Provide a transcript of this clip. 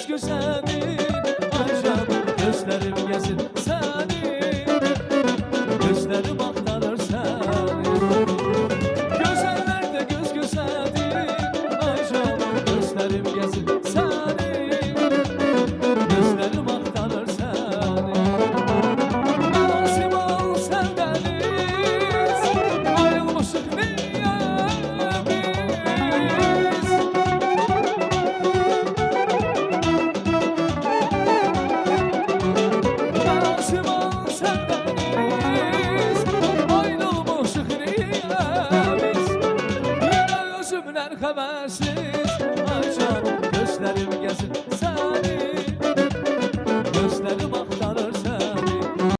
göz gözelim. Ay canım gözlerim gezin seni. Gözlerim aktarır seni. Gözellerde göz gözelim. Ay canım gözlerim gezin seni. Gözlerim aktarır seni. Nasimal sevdeniz, ayrılmışık niye biz? Nasimal sevdeniz, ayrılmışık niye biz? Yine özümden habersiz, ay canım gözlerim gezin seni. Gözlerim